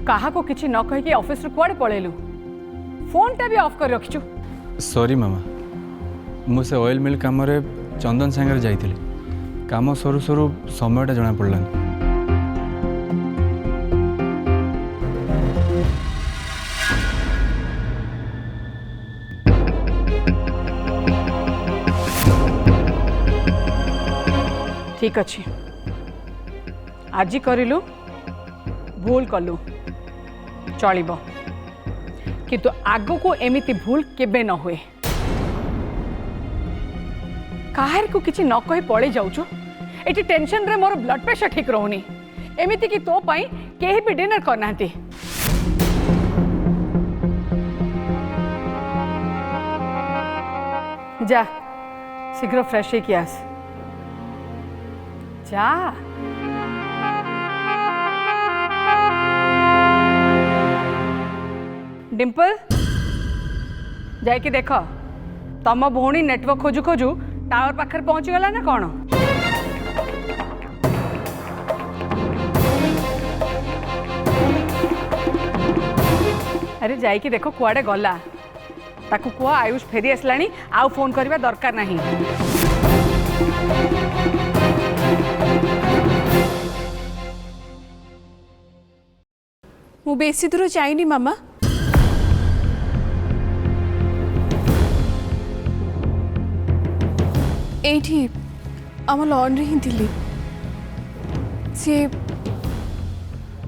कहा को किसी न कह ऑफिस रू कुआड़े पळेलु फोन टा भी ऑफ कर रखिछु। सॉरी मामा मुझे ऑयल मिल काम रे चंदन सांगे जाइथिली काम सरू सरू समयटा जना पड़लानी। ठीक अच्छे आज करिलु भूल कलु चलिबो किंतु आगो को एमिति भूल केबे न हुए। काहर को किछि न कहि पळी जाउछु एटी टेंशन रे मोर ब्लड प्रेशर ठीक रहउनी एमिति कि तो पई केही भी डिनर करनांती। जा शीघ्र फ्रेश हे कियास जा। डिम्पल जाइए देख तम भौणी नेटवर्क खोजु खोजु टावर पाखर पहुंची गला ना कौन। अरे जाइए देख कुआडे गला ताकू कुआ आयुष फेरी आसलानी आउ फोन करबा दरकार नहीं। मु बेसी दूर जाइनी मामा एठी आम लॉन रे ही थिली सी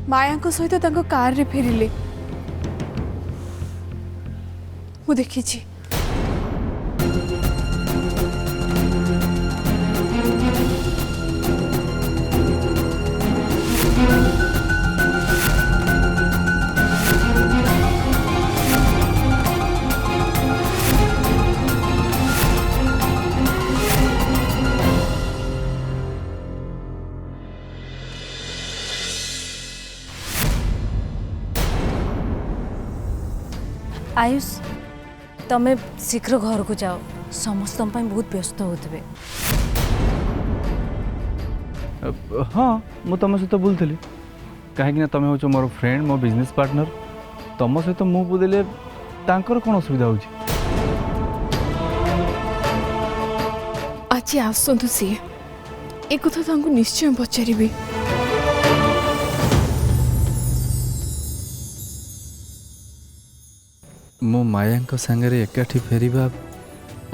माया को सहित तांको कार रे फेरिले मु देखी छी। आयुष तमें शीघ्र घर को जाओ समस्त बहुत व्यस्त होते। हाँ मु तुम सहित बोलती कहीं तुम हो मोर फ्रेंड मो बिजनेस पार्टनर तुम सहित मु बोले कौन असुविधा हो। आज आसतु सी एक कथा निश्चय पचारि मो माया सांगे एकाठी फेरिबा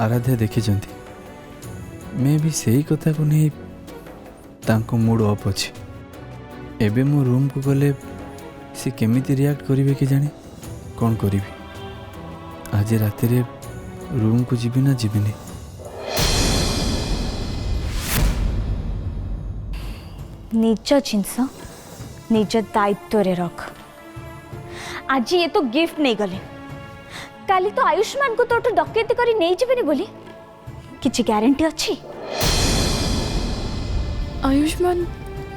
आराध्या देखी मैं भी सही कथा को नहीं तांको मूड ऑफ अच्छी एबे मो रूम को गले सी केमिति रिएक्ट करिवे कि जाने कौन करी आज रात रे रूम को जीवी ना जीविनी। निज जिनस निज दायित्व रे रख। आज ये तो गिफ्ट नहीं गले काली तो आयुष्मान को तो डकैती करी नहीं जीवेनी बोली किछि गारंटी अच्छी। आयुष्मान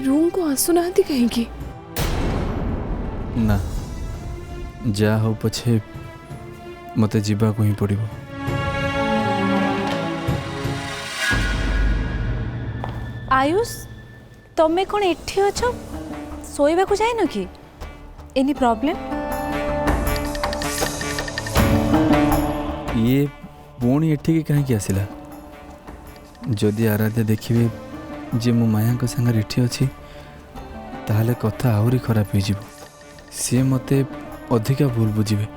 रूम को आसुना कहीं ना जा हो पछे मते जीवा को ही पड़िबो। आयुष तमे कौन एठी अछ सोइबा को जाय न कि एनी प्रॉब्लम ये पुणी एठिकी कहीं आसला जदि आराध्या देखिए जे मो माया सांगे एठी अच्छी ताहले कथा आहरी खराब हो सी मते अधिका भूल बुझे।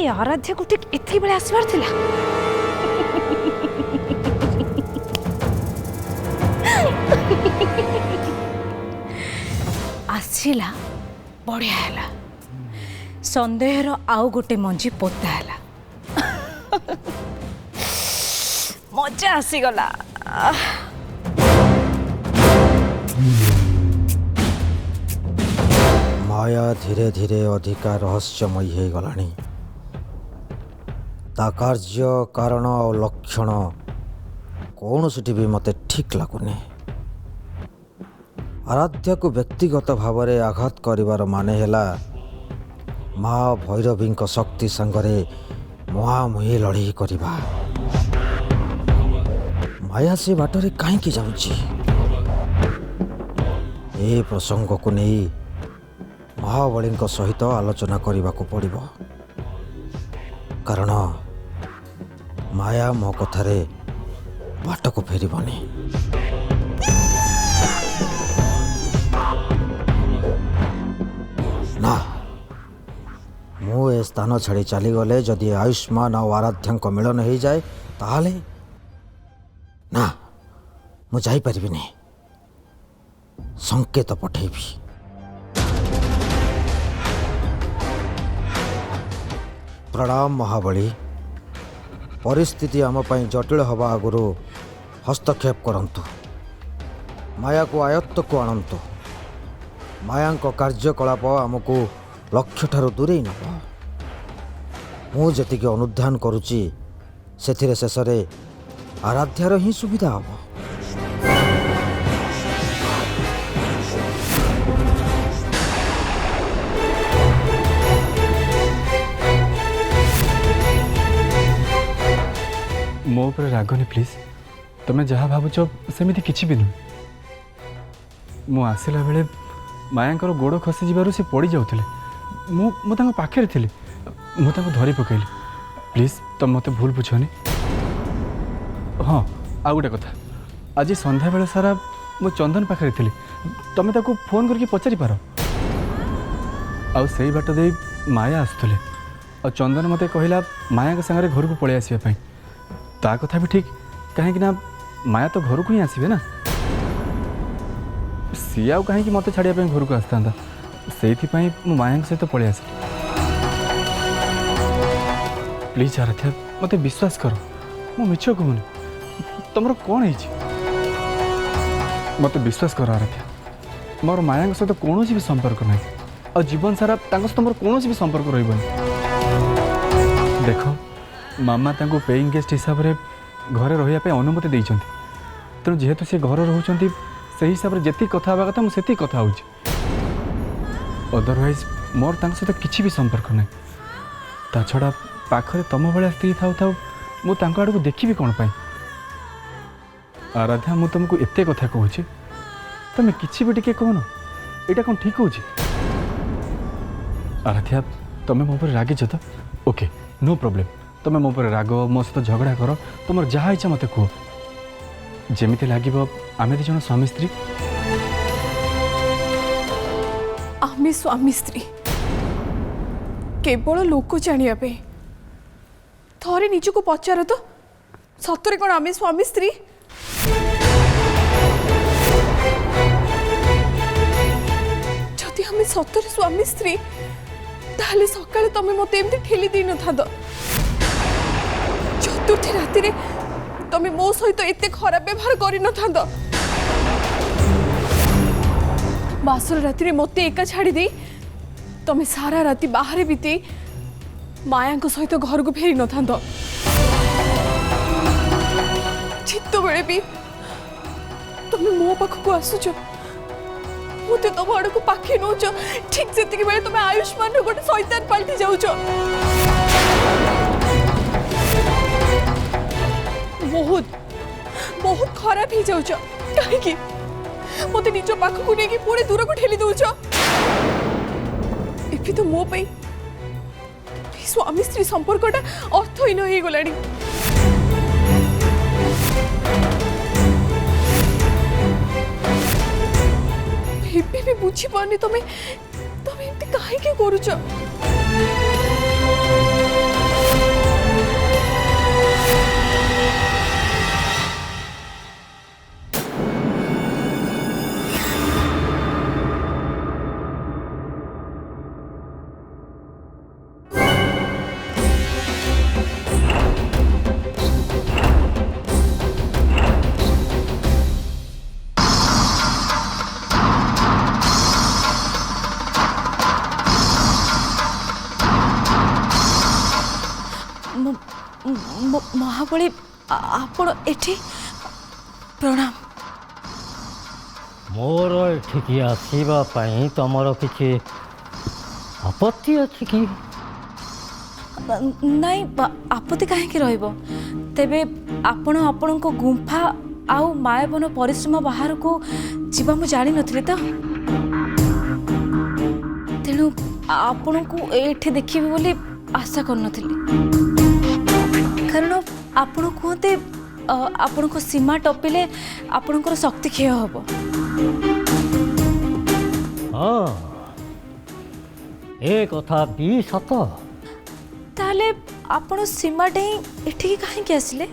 आराध्या को ठीक एथि बेले आसबार थिला आसिला बढ़िया हैला संदेहर आउ गोटे मंजी पोता हैला मजा आसीगला माया धीरे धीरे अधिका रहस्यमयी हो गलानी ता कार्य कारण और लक्षण कौन सी भी मते ठीक लगुनि आराध्या को व्यक्तिगत भाव में आघात करिवार माने हैला माँ भैरवी शक्ति संगरे मुहांमुही लड़ाई करिबा माया से बाटरे कहीं जाऊँची ए प्रसंग को नहीं महाबली सहित आलोचना करने को पड़ो कारण माया मो कथारे बाट को फेरबनी ना मु ए स्थान छाड़ी चलीगले जदि आयुष्मान और आराध्या मिलन हो जाए ताहले ना मु जाई परिबिनी संकेत पठेबी प्रणाम महाबली परिस्थिति आम जटिल हवा आगुरु हस्तक्षेप करंतु माया को आयत्त को आणंतु माया कार्यकलाप आमको लक्ष्य ठारू दूरे नब मु जी अनुधान करुच्ची से शेष आराध्यार ही सुविधा हम मो ऊपर रागनी प्लीज तुम्हें जहाँ भावुच सेमती किसी भी नुह मु आसला बेले मायांकर गोड़ खसी जबार से पड़ जाऊे मु पाखे थी मुझे धरी पकईली प्लीज तुम मत भूल बुझनी हाँ आ गोटे कथा आज संध्या बेले सारा मु चंदन पाखे थी तुम ताको फोन करके पचारि पार आई बाट दे माया आसुले और चंदन मत कहला माया सागर घर को पलि आसवाई ता कथा भी ठीक कहीं ना माया तो घर को ही आसबे ना सी आउ कहीं मत छाड़िया घर को आसता से माया सहित पलि आस प्लीज आराध्या मत विश्वास कर मु मिछ कहूनी तुम कौन है मत विश्वास कर आराध्या मोर माया सहित कौन भी संपर्क ना और जीवन सारा सहित मोर कौन भी संपर्क रही देख मामा तांको पेइंग गेस्ट हिसाब से घरे रही अनुमति देइछन्ति तेणु जेहेतु सी घर रोचंती से हिसाब से जी कथा हवा कथा मुझे कथा हो अदरवाइज मोर सहित किसी भी संपर्क ना ता छड़ा पाखरे तुम भाया स्त्री थाउ थाउ मुझे आड़ को देखी कौन पाई आराध्या मु तुमको एते कथा कहूँ तुम किसी भी टिके कहन यहाँ कौन ठीक हो आराध्या तुम मो पर रागिच तो ओके नो प्रॉब्लम तुम मो पर राग मो सहित झगड़ा कर तुम जहाँ इच्छा मत कह जमी लगे आम दी जन स्वामी स्त्री आमे स्वामी स्त्री केवल लोक जानिया पे थरे निज को पचार तो सतरे कौन आमे स्वामी स्त्री जदि आमे सतरे स्वामी स्त्री ताले सकाळे तमे मते एमती ठेली दी न थांद चतुर्थी राति रे तमे मो सहित एते खराब व्यवहार करि न थांद बासर राति रे मते एका छाड़ी दे तमे सारा राति बाहर बीते माया को सहित घर को फेरी न थांद चित्त बेले भी तमे मो पाख को आसुच मुते तुम आड़ को पाखे नौच ठीक से बेले तुम आयुष्मान गोटे शैतान पलटि जाऊच बहुत बहुत खराब ही जाऊच कहीं मत निज पाख को लेकिन पूरे दूर को ठेली दौच ए तो मो पे स्वामी स्त्री संपर्कटा अर्थहीन हो गलानी एबे भी बुझी पानी तुम्हें तुम्हें एमती काहे के करूछ महाबली आपण एठी प्रणाम। मोर एठिकी आसवा तुमर किसी आपत्ति अच्छी कि? नाई आपत्ति कहीं रहिबो तेबे आपण आपण को गुंफा आउ मायाबन परिश्रम बाहर को जीवा मु जानी नथिले तो तेणु आपण को एठी देखिबे बोली आशा कर नथिले कारण आपण कहते आपण को सीमा टपिले आपण शक्ति क्षय हबो। हाँ ए कथा भी सत। ताले आपण सीमा डेई एठी काहे आसिले?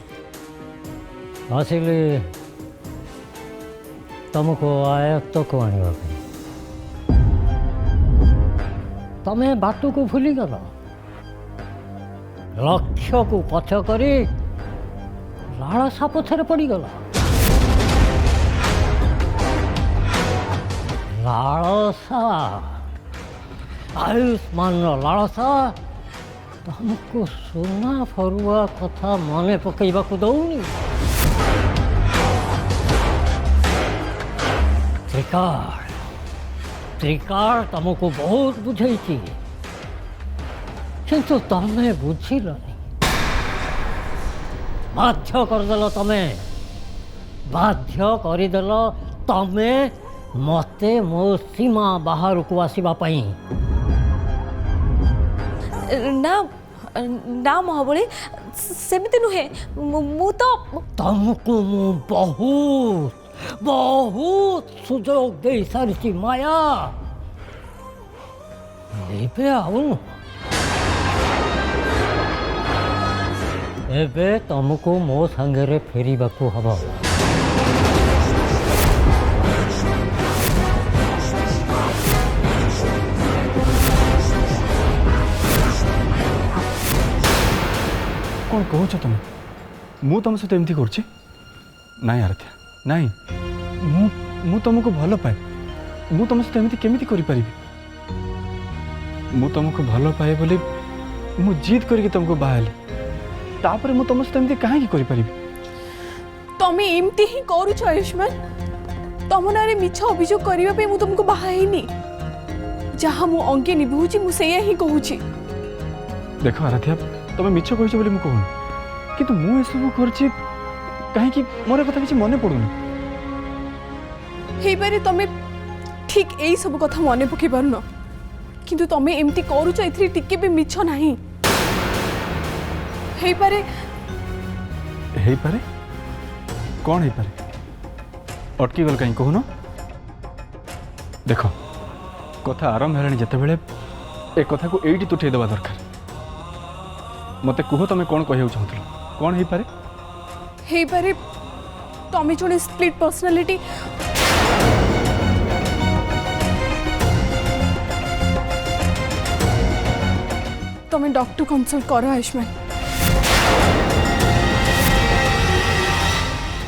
आसिले तुमको आयत्त को आने तमें बाटू को भूली गल लक्ष्य को पछ करी लालसा पछरे पड़गल। लालसा आयुष्मान लालसा तुमको सुना फरुआ कथा मने पकईबा को दौनी। त्रिकाल त्रिकाल तुमको बहुत बुझे किंतु तमें बुझिलनी बाध्य करदेल तमें बाध्य करदेल तमें मते मो सीमा बाहर को आसवा पाई। ना ना महाबली सेमिति नुहे मु तो तुमको मु बहुत बहुत सुजोग दे सारी माया एबे आउनु एबे तुमको मो संगे फेरिबा को हबो। कौन कहो तुम मु तुम सहित एमती कर नाई आराध्या नाई मु तुमको भल पाए मु तुम सहित एमती केमिति करि परिबी? मु तुमको भल पाए बोली मु जीत करके तुमको बाहले तापर मु तुम सहित एमती काहे की करि परिबी? तमे एमती ही करूछ आयुष्मान तम नारे मिछ अभियोग करिवा पे मु तुमको बाहा हेनी जहा मु अंगे निभूची मु सेया ही कहूची। देखो आराध्या तुम मिछ कहछ बोली मु कहूनी किंतु मु ए सब करछि काहे कि मोर कथा किछि मने पडुनी। हे बारे तमे ठीक एई सब कथा मने पकि पारुनो किंतु तमे एमती करूछ एथि टिके भी मिछ नाही। हे पारे कौन हे पारे अटकी गल कहीं कहून? देख कथा आरंभ है जिते बड़े ए कथा को एटी तुठे देवा दरकार मते कुह तुम कौन कह चाहूल कौन हे पारे? हे पारे तमे जने स्प्लिट पर्सनालिटी तमे डॉक्टर कंसल्ट करो आयुष्मान।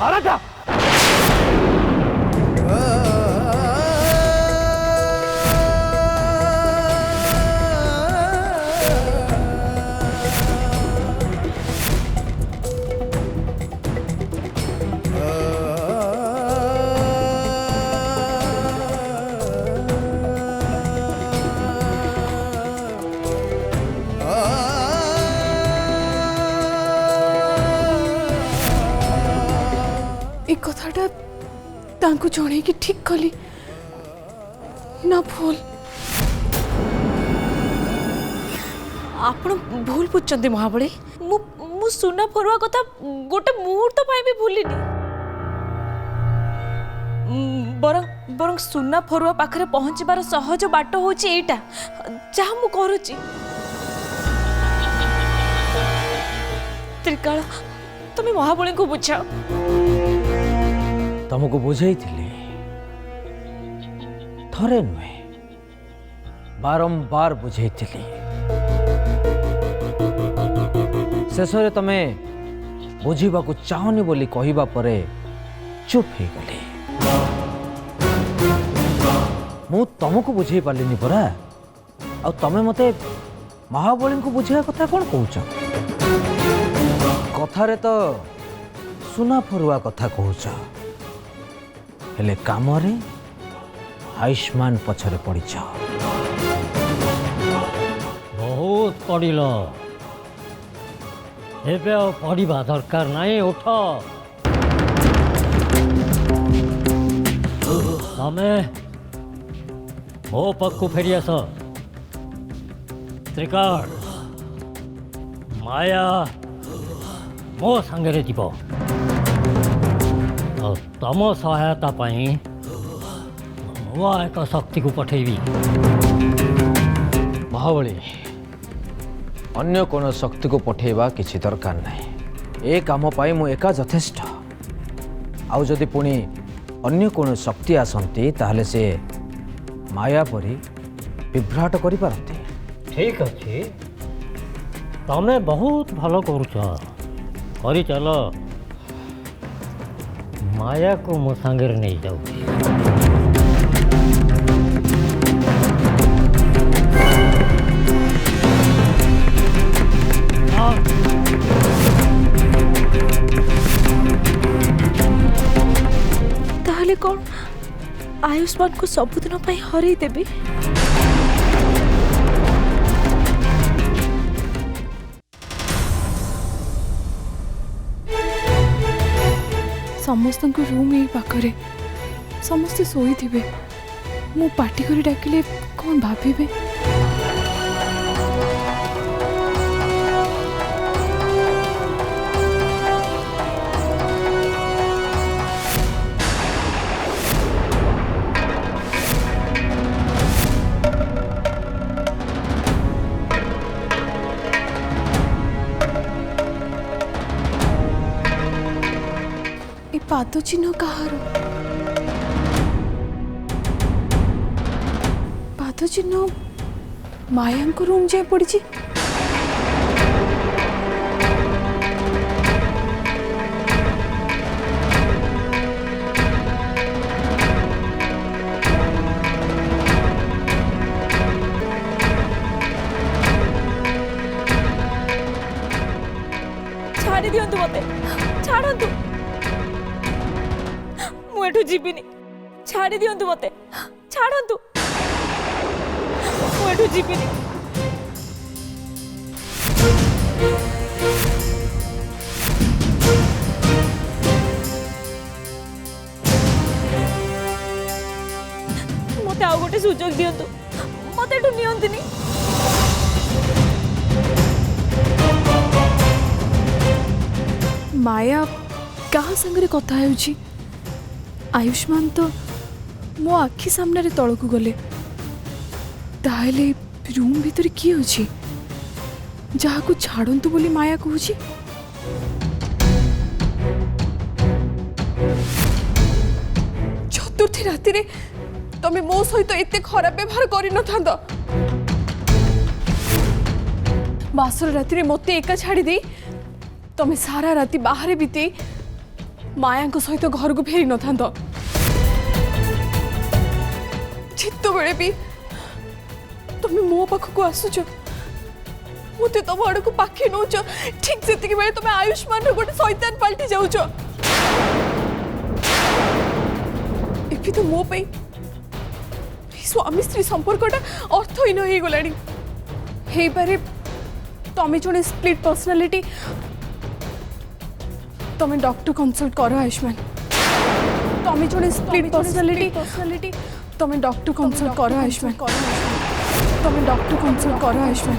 आराध्या एक कथाटा तांको जणे कि ठीक कली ना भूल आपण भूल बुझचंती महाबली मु सुना फरुआ कथा गोटे मुहूर्त पाई भी भूलिनी बरं सुना फरुआ पाखरे पहुंचबार सहज बाट होची एटा जहा मु करूची। त्रिकाल तुम महाबली को बुझाओ तुमको बुझे थरे नुहे बारंबार बुझे शेष तमें बुझा चाहनी बोली कहवा पर चुप हो गली मु तुमको बुझे पार्लिनी परा आ तमें मते महाबली को बुझा कथा कौन कौच कथारे तो सुना फरुआ कथा कहूच हेले कामरे आयुष्मान पछरे पड़ीच। बहुत पढ़िल एबे और पढ़ा दरकार नहीं। उठ तमे मो पक्कू फेरी आस। त्रिकाल माया मो सांगे जीव तम सहायता पाई नुआ एक शक्ति को पठेबी। महाबली अन्य कौन शक्ति को पठेबा किसी दरकार नहीं। ए काम पाई मु एका यथेष्ट। आउ जदि पुणी अन्य कौन शक्ति आसती ताहले से माया परी विभ्राट करि पारती। ठीक अच्छे तमें बहुत भल कर चल। माया को मो सांगे नहीं जाऊ। ताहले कौन आयुष्मान को सबुदिन पाई हरई देबी? समस्त रूम यही पाखरे समस्ते शोई थे। मु पार्टी कर डाकिले कौन भाविबे? पाद चिन्ह कहार? पाद चिन्ह माया रूम जाए पड़ी। छाड़ी दियंतु मते, छाड़ंतु। मुझे जीविनी, छाड़ी दियंतु मते, छाड़ंतु। मुझे जीविनी। मते आउ गोटे सुजोग दियंतु, मते एठु नियंतिनी। माया क्या संगे कथा है? आयुष्मान तो मो आखि सामने तल को गले। ताहले रूम भीतर किए अच्छी जहाँ को छाड़ंतु बोली माया कहूँ? चतुर्थी राति रे तमे मो सहित एते खराब व्यवहार करि न थांद। बासर राति रे मते एका छाड़ी दे तमे सारा राति बाहर बीते माया सहित घर को फेरी न थांद। जित बेले भी तुम मो पाखक आसुच मत तुम आड़ को पाखे नौ ठीक से बेले तुम आयुष्मान गोटे शैतान पलटि जाऊच। ए तो मो पे स्वामी स्त्री संपर्कटा अर्थहीन हो गलानी। हे पारे तमें जड़े स्प्लिट पर्सनालिटी। तमें डॉक्टर कंसल्ट कर आयुष्मान। तमें जड़े स्प्लिट पर्सनालिटी। तमें डॉक्टर कंसल्ट कर आयुष्मान। तमें डॉक्टर कंसल्ट कर आयुष्मान।